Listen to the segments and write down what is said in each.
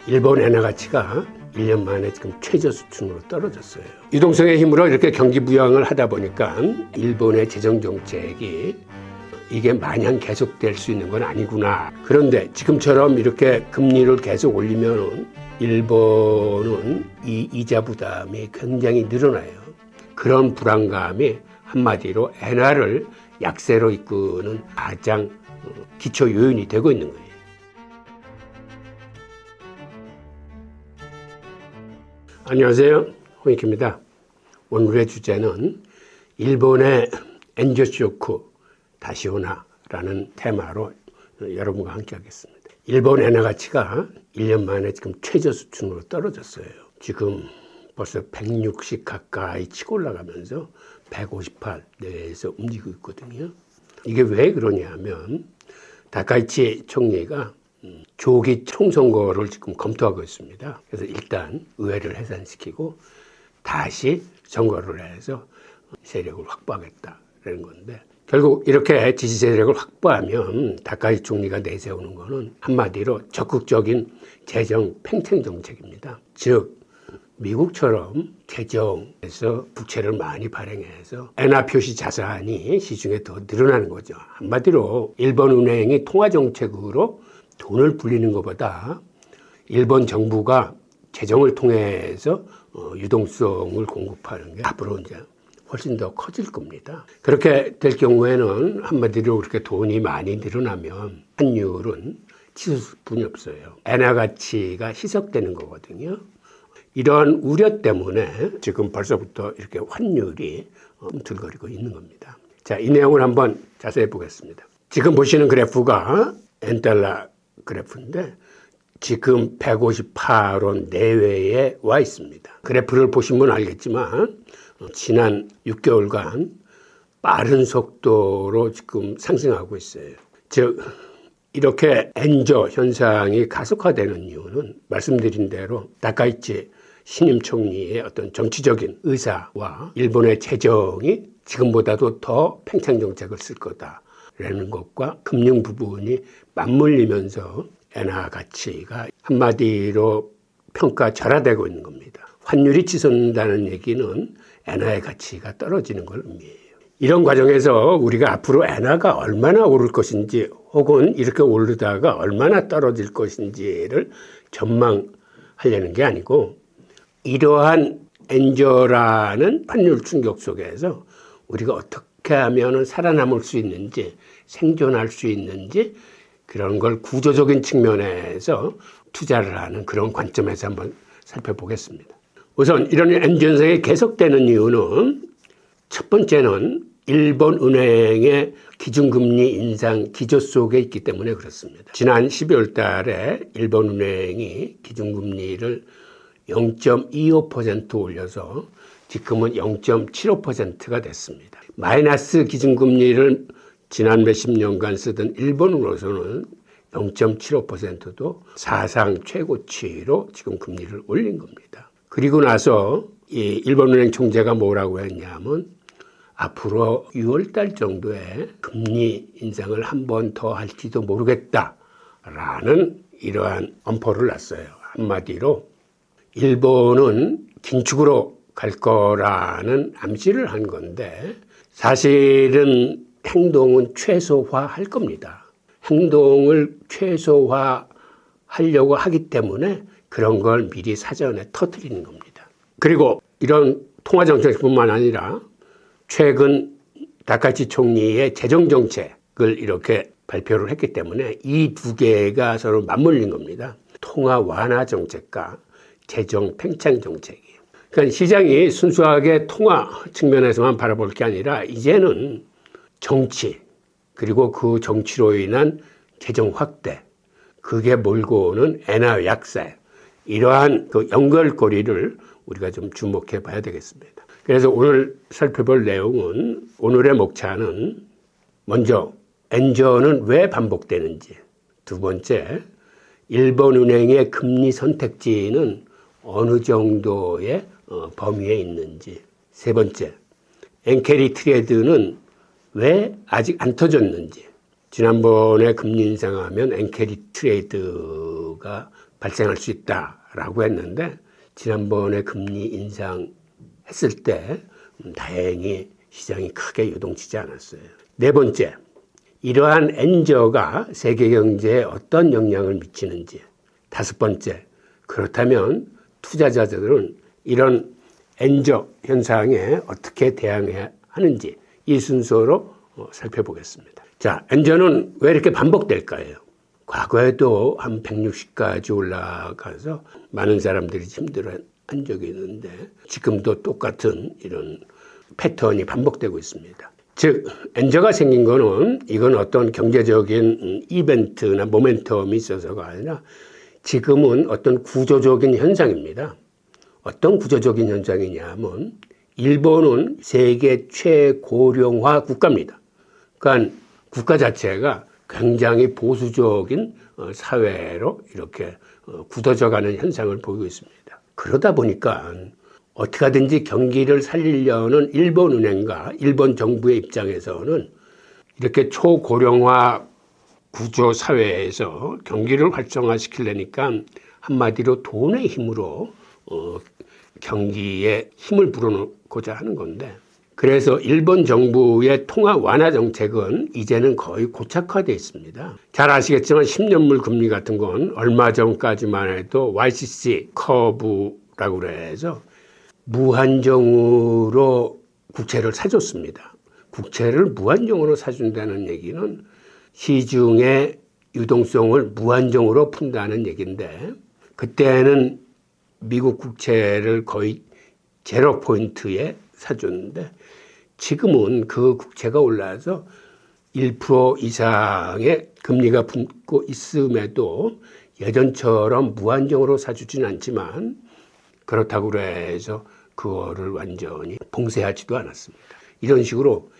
일본 엔화 가치가 1년 만에 지금 최저 수준으로 떨어졌어요. 유동성의 힘으로 이렇게 경기 부양을 하다 보니까 일본의 재정 정책이 이게 마냥 계속될 수 있는 건 아니구나. 그런데 지금처럼 이렇게 금리를 계속 올리면 일본은 이 이자 부담이 굉장히 늘어나요. 그런 불안감이 한마디로 엔화를 약세로 이끄는 가장 기초 요인이 되고 있는 거예요. 안녕하세요, 홍익희입니다. 오늘의 주제는 일본의 엔저 쇼크 다시 오나라는 테마로 여러분과 함께 하겠습니다. 일본 엔화 가치가 1년 만에 지금 최저 수준으로 떨어졌어요. 지금 벌써 160 가까이 치고 올라가면서 158 내에서 움직이고 있거든요. 이게 왜 그러냐면 다카이치 총리가 조기 총선거를 지금 검토하고 있습니다. 그래서 일단 의회를 해산시키고 다시 선거를 해서 세력을 확보하겠다라는 건데, 결국 이렇게 지지 세력을 확보하면 다카이치 총리가 내세우는 거는 한마디로 적극적인 재정 팽창 정책입니다. 즉 미국처럼 재정에서 부채를 많이 발행해서 엔화 표시 자산이 시중에 더 늘어나는 거죠. 한마디로 일본 은행이 통화 정책으로 돈을 불리는 것보다 일본 정부가 재정을 통해서 유동성을 공급하는 게 앞으로 이제 훨씬 더 커질 겁니다. 그렇게 될 경우에는 한마디로 그렇게 돈이 많이 늘어나면 환율은 치솟을 뿐이 없어요. 엔화 가치가 희석되는 거거든요. 이런 우려 때문에 지금 벌써부터 이렇게 환율이 움틀거리고 있는 겁니다. 자, 이 내용을 한번 자세히 보겠습니다. 지금 보시는 그래프가 엔달러 그래프인데 지금 158원 내외에 와 있습니다. 그래프를 보시면 알겠지만 지난 6개월간 빠른 속도로 지금 상승하고 있어요. 즉 이렇게 엔저 현상이 가속화되는 이유는 말씀드린 대로 다카이치 신임 총리의 어떤 정치적인 의사와 일본의 재정이 지금보다도 더 팽창 정책을 쓸 거다라는 것과 금융 부분이 맞물리면서 엔화 가치가 한마디로 평가절하되고 있는 겁니다. 환율이 치솟는다는 얘기는 엔화의 가치가 떨어지는 걸 의미해요. 이런 과정에서 우리가 앞으로 엔화가 얼마나 오를 것인지 혹은 이렇게 오르다가 얼마나 떨어질 것인지를 전망하려는 게 아니고, 이러한 엔저라는 환율 충격 속에서 우리가 어떻게 하면 살아남을 수 있는지, 생존할 수 있는지, 그런 걸 구조적인 측면에서 투자를 하는 그런 관점에서 한번 살펴보겠습니다. 우선 이런 엔저 현상이 계속되는 이유는 첫 번째는 일본 은행의 기준금리 인상 기조 속에 있기 때문에 그렇습니다. 지난 12월 달에 일본 은행이 기준금리를 0.25% 올려서 지금은 0.75%가 됐습니다. 마이너스 기준금리를 지난 몇십 년간 쓰던 일본으로서는 0.75%도 사상 최고치로 지금 금리를 올린 겁니다. 그리고 나서 이 일본은행 총재가 뭐라고 했냐면 앞으로 6월 달 정도에 금리 인상을 한 번 더 할지도 모르겠다라는 이러한 엄포를 놨어요. 한마디로 일본은 긴축으로 갈 거라는 암시를 한 건데, 사실은 행동은 최소화할 겁니다. 행동을 최소화하려고 하기 때문에 그런 걸 미리 사전에 터뜨리는 겁니다. 그리고 이런 통화정책뿐만 아니라 최근 다카이치 총리의 재정정책을 이렇게 발표를 했기 때문에 이 두 개가 서로 맞물린 겁니다. 통화 완화 정책과 재정 팽창 정책이. 그러니까 시장이 순수하게 통화 측면에서만 바라볼 게 아니라 이제는 정치, 그리고 그 정치로 인한 재정 확대, 그게 몰고 오는 엔화 약세, 이러한 그 연결고리를 우리가 좀 주목해 봐야 되겠습니다. 그래서 오늘 살펴볼 내용은, 오늘의 목차는 먼저 엔저는 왜 반복되는지, 두 번째 일본은행의 금리 선택지는 어느 정도의 범위에 있는지, 세 번째 엔캐리 트레이드는 왜 아직 안 터졌는지, 지난번에 금리 인상하면 엔캐리 트레이드가 발생할 수 있다라고 했는데 지난번에 금리 인상했을 때 다행히 시장이 크게 요동치지 않았어요. 네 번째, 이러한 엔저가 세계 경제에 어떤 영향을 미치는지. 다섯 번째, 그렇다면 투자자들은 이런 엔저 현상에 어떻게 대응해야 하는지 이 순서로 살펴보겠습니다. 자, 엔저는 왜 이렇게 반복될까요? 과거에도 한 160까지 올라가서 많은 사람들이 힘들어한 적이 있는데 지금도 똑같은 이런 패턴이 반복되고 있습니다. 즉, 엔저가 생긴 거는 이건 어떤 경제적인 이벤트나 모멘텀이 있어서가 아니라 지금은 어떤 구조적인 현상입니다. 어떤 구조적인 현상이냐 하면 일본은 세계 최고령화 국가입니다. 그러니까 국가 자체가 굉장히 보수적인 사회로 이렇게 굳어져가는 현상을 보이고 있습니다. 그러다 보니까 어떻게 하든지 경기를 살리려는 일본은행과 일본 정부의 입장에서는 이렇게 초고령화 구조 사회에서 경기를 활성화시키려니까 한마디로 돈의 힘으로 경기에 힘을 불어넣고자 하는 건데, 그래서 일본 정부의 통화 완화 정책은 이제는 거의 고착화되어 있습니다. 잘 아시겠지만 10년물 금리 같은 건 얼마 전까지만 해도 YCC 커브라고 그래서 무한정으로 국채를 사줬습니다. 국채를 무한정으로 사준다는 얘기는 시중의 유동성을 무한정으로 푼다는 얘기인데, 그때는 미국 국채를 거의 제로 포인트에 사줬는데 지금은 그 국채가 올라서 1% 이상의 금리가 붙고 있음에도 예전처럼 무한정으로 사주진 않지만 그렇다고 해서 그거를 완전히 봉쇄하지도 않았습니다. 이런 식으로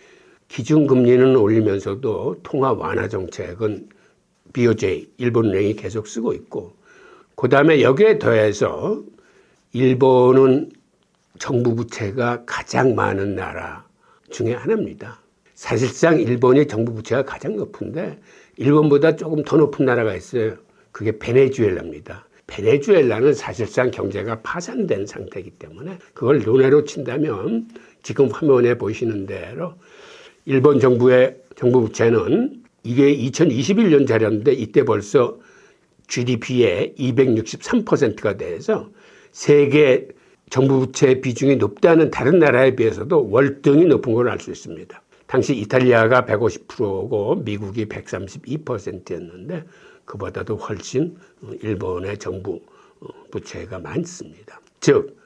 기준금리는 올리면서도 통화 완화 정책은 BOJ, 일본은행이 계속 쓰고 있고, 그 다음에 여기에 더해서 일본은 정부 부채가 가장 많은 나라 중에 하나입니다. 사실상 일본이 정부 부채가 가장 높은데 일본보다 조금 더 높은 나라가 있어요. 그게 베네수엘라입니다. 베네수엘라는 사실상 경제가 파산된 상태이기 때문에 그걸 논외로 친다면 지금 화면에 보시는 대로 일본 정부의 정부 부채는 이게 2021년 자료인데 이때 벌써 GDP의 263%가 돼서 세계 정부 부채 비중이 높다는 다른 나라에 비해서도 월등히 높은 걸 알 수 있습니다. 당시 이탈리아가 150%고 미국이 132%였는데 그보다도 훨씬 일본의 정부 부채가 많습니다. 즉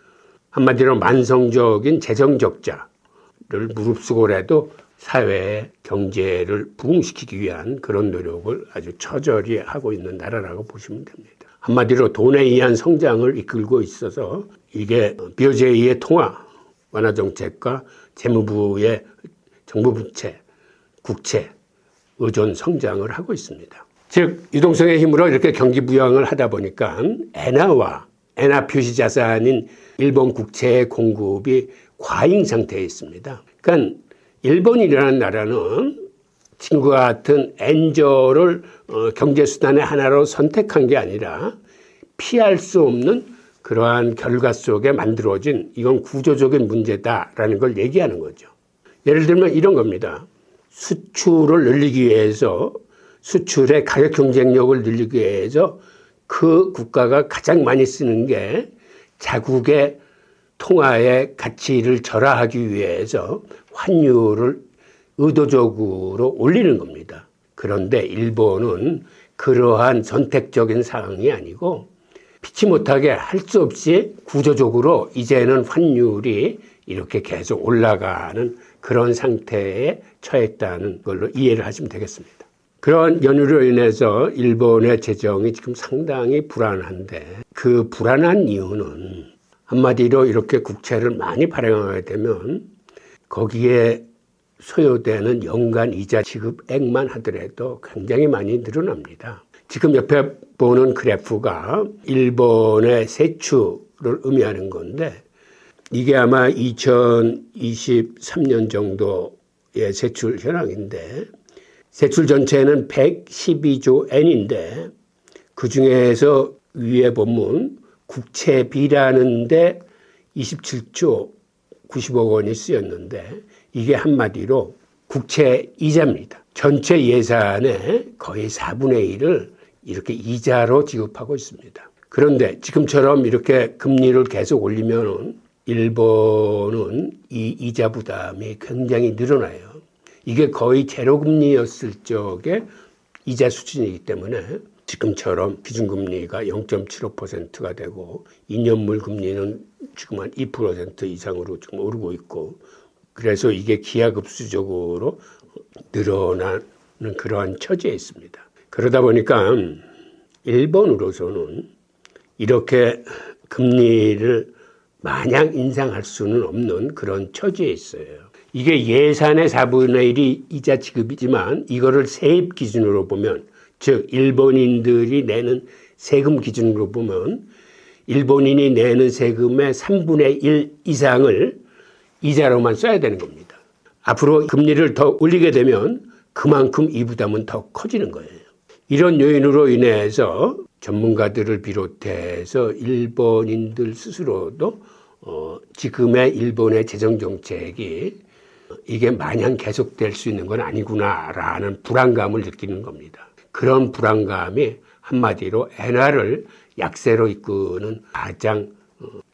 한마디로 만성적인 재정 적자를 무릅쓰고라도 사회의 경제를 부흥시키기 위한 그런 노력을 아주 처절히 하고 있는 나라라고 보시면 됩니다. 한마디로 돈에 의한 성장을 이끌고 있어서 이게 BOJ의 통화 완화 정책과 재무부의 정부 부채, 국채, 의존 성장을 하고 있습니다. 즉 유동성의 힘으로 이렇게 경기 부양을 하다 보니까 엔화 표시 자산인 일본 국채의 공급이 과잉 상태에 있습니다. 그러니까 일본이라는 나라는 지금과 같은 엔저를 경제수단의 하나로 선택한 게 아니라 피할 수 없는 그러한 결과 속에 만들어진 이건 구조적인 문제다라는 걸 얘기하는 거죠. 예를 들면 이런 겁니다. 수출을 늘리기 위해서 수출의 가격 경쟁력을 늘리기 위해서 그 국가가 가장 많이 쓰는 게 자국의 통화의 가치를 절하하기 위해서 환율을 의도적으로 올리는 겁니다. 그런데 일본은 그러한 선택적인 상황이 아니고 피치 못하게 할 수 없이 구조적으로 이제는 환율이 이렇게 계속 올라가는 그런 상태에 처했다는 걸로 이해를 하시면 되겠습니다. 그런 연유로 인해서 일본의 재정이 지금 상당히 불안한데 그 불안한 이유는 한마디로 이렇게 국채를 많이 발행하게 되면 거기에 소요되는 연간 이자 지급액만 하더라도 굉장히 많이 늘어납니다. 지금 옆에 보는 그래프가 일본의 세출을 의미하는 건데 이게 아마 2023년 정도의 세출 현황인데 세출 전체는 112조 엔인데 그중에서 위에 보면 국채비라는데 27조 90억 원이 쓰였는데 이게 한마디로 국채 이자입니다. 전체 예산의 거의 4분의 1을 이렇게 이자로 지급하고 있습니다. 그런데 지금처럼 이렇게 금리를 계속 올리면 일본은 이 이자 부담이 굉장히 늘어나요. 이게 거의 제로금리였을 적에 이자 수준이기 때문에 지금처럼 기준금리가 0.75%가 되고 2년물 금리는 지금 한 2% 이상으로 지금 오르고 있고 그래서 이게 기하급수적으로 늘어나는 그러한 처지에 있습니다. 그러다 보니까 일본으로서는 이렇게 금리를 마냥 인상할 수는 없는 그런 처지에 있어요. 이게 예산의 4분의 1이 이자 지급이지만 이거를 세입 기준으로 보면 즉 일본인들이 내는 세금 기준으로 보면 일본인이 내는 세금의 3분의 1 이상을 이자로만 써야 되는 겁니다. 앞으로 금리를 더 올리게 되면 그만큼 이 부담은 더 커지는 거예요. 이런 요인으로 인해서 전문가들을 비롯해서 일본인들 스스로도 지금의 일본의 재정정책이 이게 마냥 계속될 수 있는 건 아니구나라는 불안감을 느끼는 겁니다. 그런 불안감이 한마디로 엔화를 약세로 이끄는 가장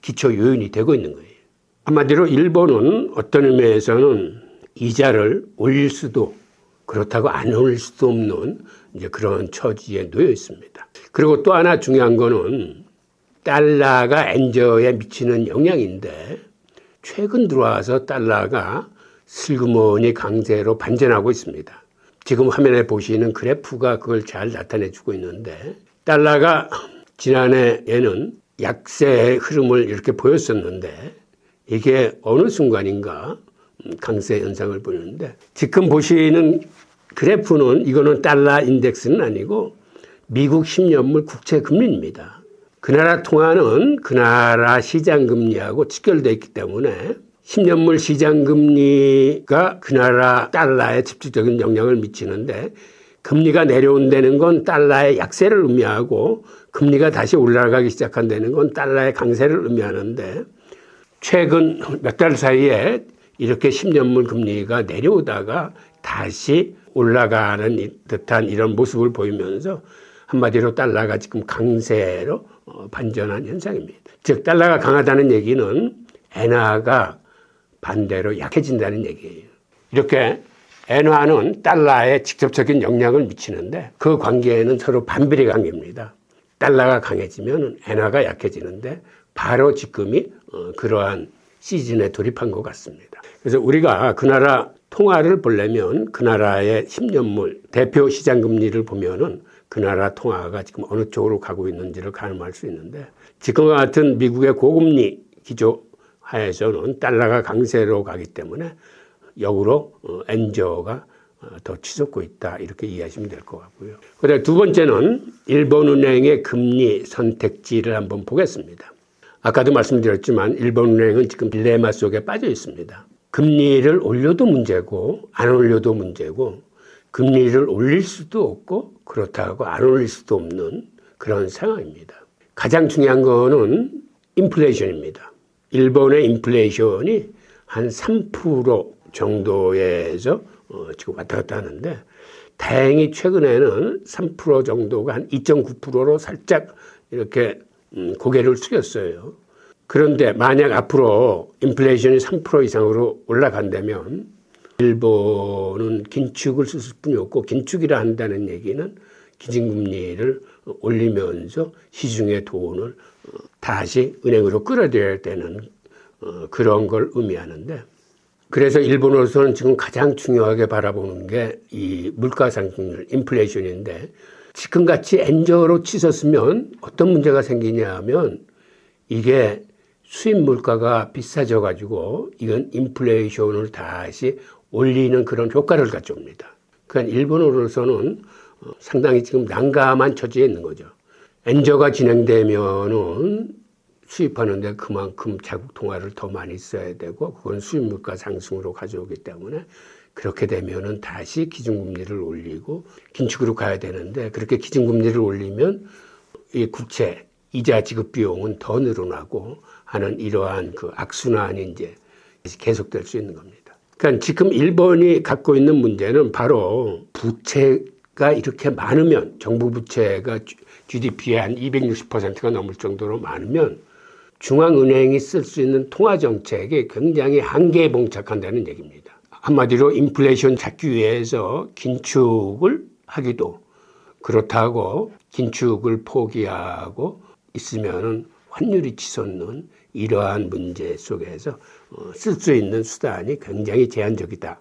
기초 요인이 되고 있는 거예요. 한마디로 일본은 어떤 의미에서는 이자를 올릴 수도 그렇다고 안 올릴 수도 없는 이제 그런 처지에 놓여 있습니다. 그리고 또 하나 중요한 거는 달러가 엔저에 미치는 영향인데 최근 들어와서 달러가 슬그머니 강세로 반전하고 있습니다. 지금 화면에 보시는 그래프가 그걸 잘 나타내주고 있는데 달러가 지난해에는 약세의 흐름을 이렇게 보였었는데 이게 어느 순간인가 강세 현상을 보이는데 지금 보시는 그래프는 이거는 달러 인덱스는 아니고 미국 10년물 국채 금리입니다. 그 나라 통화는 그 나라 시장 금리하고 직결되어 있기 때문에 10년물 시장 금리가 그 나라 달러에 직접적인 영향을 미치는데 금리가 내려온다는 건 달러의 약세를 의미하고 금리가 다시 올라가기 시작한다는 건 달러의 강세를 의미하는데 최근 몇 달 사이에 이렇게 10년물 금리가 내려오다가 다시 올라가는 듯한 이런 모습을 보이면서 한마디로 달러가 지금 강세로 반전한 현상입니다. 즉 달러가 강하다는 얘기는 엔화가 반대로 약해진다는 얘기예요. 이렇게 엔화는 달러에 직접적인 영향을 미치는데 그 관계에는 서로 반비례 관계입니다. 달러가 강해지면 엔화가 약해지는데 바로 지금이 그러한 시즌에 돌입한 것 같습니다. 그래서 우리가 그 나라 통화를 보려면 그 나라의 10년물 대표 시장 금리를 보면은 그 나라 통화가 지금 어느 쪽으로 가고 있는지를 가늠할 수 있는데 지금과 같은 미국의 고금리 기조 하에서는 달러가 강세로 가기 때문에 역으로 엔저가 더 치솟고 있다 이렇게 이해하시면 될 것 같고요. 그다음에 두 번째는 일본은행의 금리 선택지를 한번 보겠습니다. 아까도 말씀드렸지만 일본은행은 지금 딜레마 속에 빠져 있습니다. 금리를 올려도 문제고 안 올려도 문제고 금리를 올릴 수도 없고 그렇다고 안 올릴 수도 없는 그런 상황입니다. 가장 중요한 거는 인플레이션입니다. 일본의 인플레이션이 한 3% 정도에서 지금 왔다 갔다 하는데 다행히 최근에는 3% 정도가 한 2.9%로 살짝 이렇게 고개를 숙였어요. 그런데 만약 앞으로 인플레이션이 3% 이상으로 올라간다면 일본은 긴축을 쓸 수뿐이 없고 긴축이라 한다는 얘기는 기준금리를 올리면서 시중의 돈을 다시 은행으로 끌어들여야 되는 그런 걸 의미하는데 그래서 일본으로서는 지금 가장 중요하게 바라보는 게 이 물가상승률, 인플레이션인데 지금같이 엔저로 치솟으면 어떤 문제가 생기냐 하면 이게 수입 물가가 비싸져 가지고 이건 인플레이션을 다시 올리는 그런 효과를 가져옵니다. 그러니까 일본으로서는 상당히 지금 난감한 처지에 있는 거죠. 엔저가 진행되면은 수입하는데 그만큼 자국 통화를 더 많이 써야 되고 그건 수입 물가 상승으로 가져오기 때문에 그렇게 되면은 다시 기준금리를 올리고 긴축으로 가야 되는데 그렇게 기준금리를 올리면 이 국채 이자 지급 비용은 더 늘어나고 하는 이러한 그 악순환이 이제 계속될 수 있는 겁니다. 그러니까 지금 일본이 갖고 있는 문제는 바로 부채가 이렇게 많으면, 정부 부채가 GDP의 한 260%가 넘을 정도로 많으면 중앙은행이 쓸 수 있는 통화정책이 굉장히 한계에 봉착한다는 얘기입니다. 한마디로 인플레이션 잡기 위해서 긴축을 하기도, 그렇다고 긴축을 포기하고 있으면은 환율이 치솟는 이러한 문제 속에서 쓸 수 있는 수단이 굉장히 제한적이다.